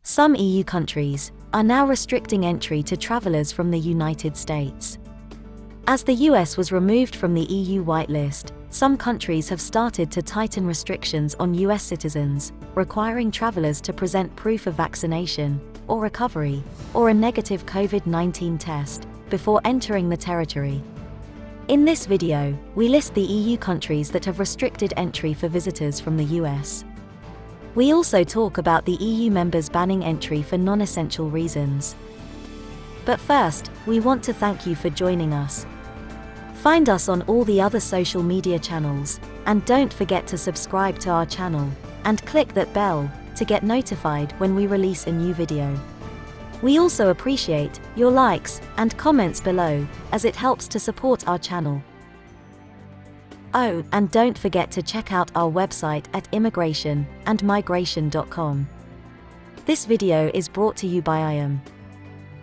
Some EU countries are now restricting entry to travelers from the United States. As the US was removed from the EU whitelist, some countries have started to tighten restrictions on US citizens, requiring travelers to present proof of vaccination or recovery, or a negative COVID-19 test, before entering the territory. In this video, we list the EU countries that have restricted entry for visitors from the US. We also talk about the EU members banning entry for non-essential reasons. But first, we want to thank you for joining us. Find us on all the other social media channels, and don't forget to subscribe to our channel, and click that bell to get notified when we release a new video. We also appreciate your likes and comments below, as it helps to support our channel. Oh, and don't forget to check out our website at immigration-and-migration.com. This video is brought to you by IAM.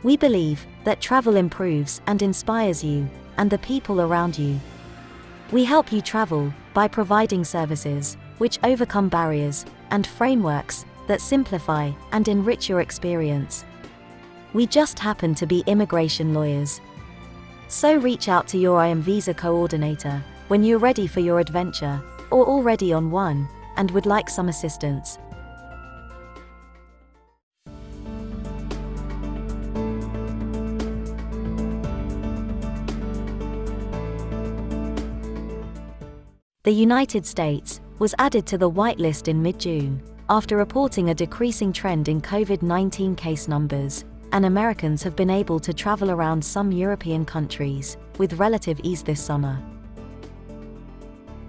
We believe that travel improves and inspires you and the people around you. We help you travel by providing services which overcome barriers and frameworks that simplify and enrich your experience. We just happen to be immigration lawyers. So reach out to your IAM visa coordinator when you're ready for your adventure, or already on one, and would like some assistance. The United States was added to the whitelist in mid-June, after reporting a decreasing trend in COVID-19 case numbers, and Americans have been able to travel around some European countries with relative ease this summer.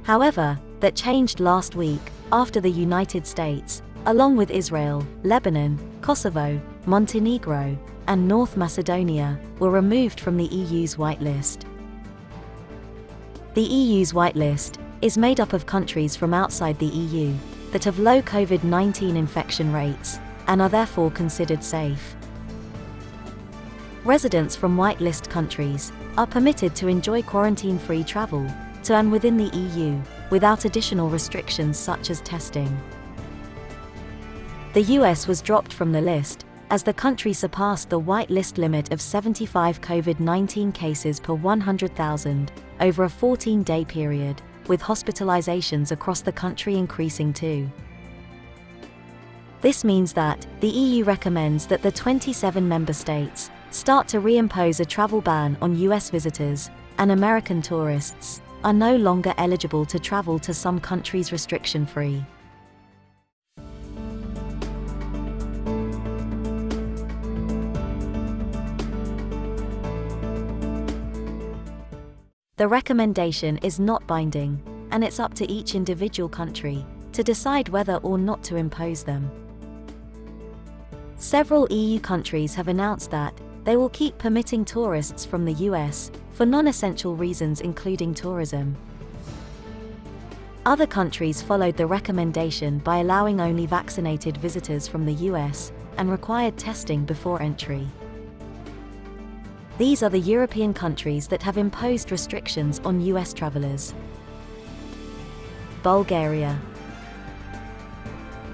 However, that changed last week, after the United States, along with Israel, Lebanon, Kosovo, Montenegro, and North Macedonia, were removed from the EU's whitelist. The EU's whitelist is made up of countries from outside the EU that have low COVID-19 infection rates and are therefore considered safe. Residents from whitelist countries are permitted to enjoy quarantine-free travel to and within the EU, without additional restrictions such as testing. The US was dropped from the list, as the country surpassed the whitelist limit of 75 COVID-19 cases per 100,000 over a 14-day period, with hospitalisations across the country increasing too. This means that the EU recommends that the 27 member states start to reimpose a travel ban on US visitors, and American tourists are no longer eligible to travel to some countries restriction-free. The recommendation is not binding, and it's up to each individual country to decide whether or not to impose them. Several EU countries have announced that they will keep permitting tourists from the US for non-essential reasons including tourism. Other countries followed the recommendation by allowing only vaccinated visitors from the US and required testing before entry. These are the European countries that have imposed restrictions on US travelers. Bulgaria.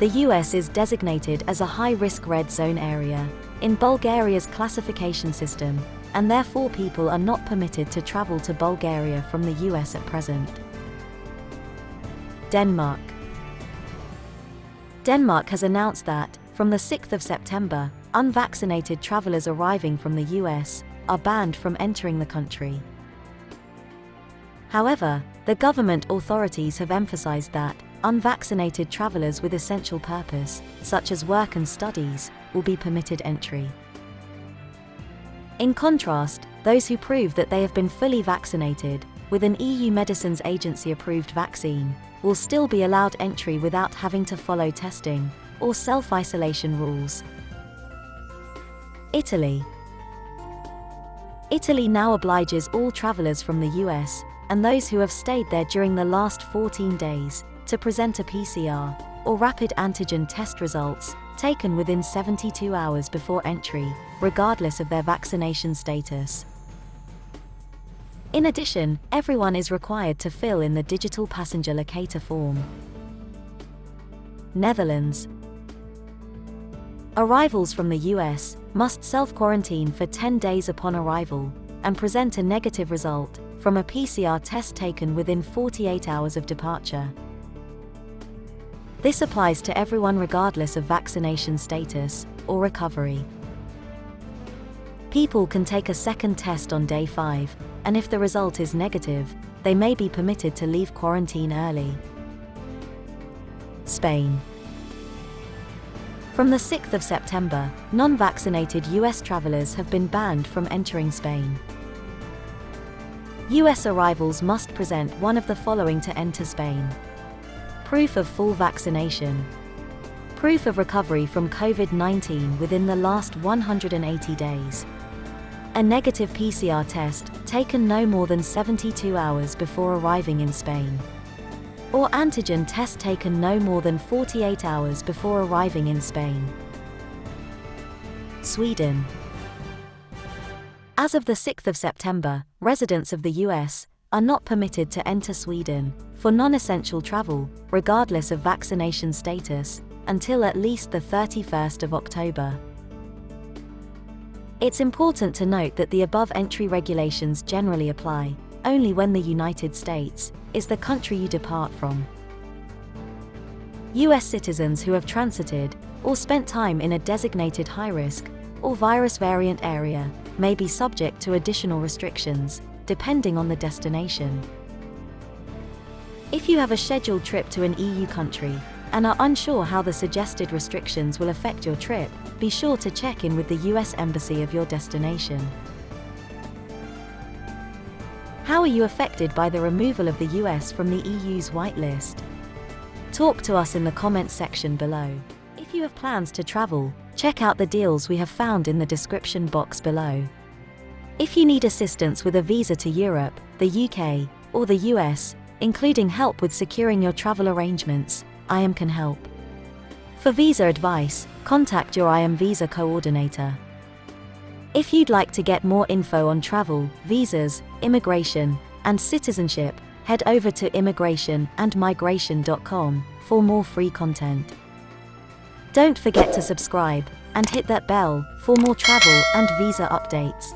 The US is designated as a high-risk red zone area in Bulgaria's classification system, and therefore people are not permitted to travel to Bulgaria from the US at present. Denmark. Denmark has announced that, from the 6th of September, unvaccinated travelers arriving from the US are banned from entering the country. However, the government authorities have emphasized that unvaccinated travelers with essential purpose, such as work and studies, will be permitted entry. In contrast, those who prove that they have been fully vaccinated with an EU Medicines Agency-approved vaccine will still be allowed entry without having to follow testing or self-isolation rules. Italy. Italy now obliges all travelers from the US and those who have stayed there during the last 14 days to present a PCR or rapid antigen test results taken within 72 hours before entry, regardless of their vaccination status. In addition, everyone is required to fill in the digital passenger locator form. Netherlands. Arrivals from the US must self-quarantine for 10 days upon arrival and present a negative result from a PCR test taken within 48 hours of departure. This applies to everyone regardless of vaccination status or recovery. People can take a second test on day 5, and if the result is negative, they may be permitted to leave quarantine early. Spain. From the 6th of September, non-vaccinated US travelers have been banned from entering Spain. US arrivals must present one of the following to enter Spain: proof of full vaccination, proof of recovery from COVID-19 within the last 180 days, a negative PCR test taken no more than 72 hours before arriving in Spain, or antigen test taken no more than 48 hours before arriving in Spain. Sweden. As of the 6th of September, residents of the US are not permitted to enter Sweden for non-essential travel, regardless of vaccination status, until at least the 31st of October. It's important to note that the above entry regulations generally apply only when the United States is the country you depart from. US citizens who have transited or spent time in a designated high-risk or virus variant area may be subject to additional restrictions, depending on the destination. If you have a scheduled trip to an EU country and are unsure how the suggested restrictions will affect your trip, be sure to check in with the US Embassy of your destination. How are you affected by the removal of the US from the EU's whitelist? Talk to us in the comments section below. If you have plans to travel, check out the deals we have found in the description box below. If you need assistance with a visa to Europe, the UK, or the US, including help with securing your travel arrangements, IAM can help. For visa advice, contact your IAM visa coordinator. If you'd like to get more info on travel, visas, immigration, and citizenship, head over to immigrationandmigration.com for more free content. Don't forget to subscribe and hit that bell for more travel and visa updates.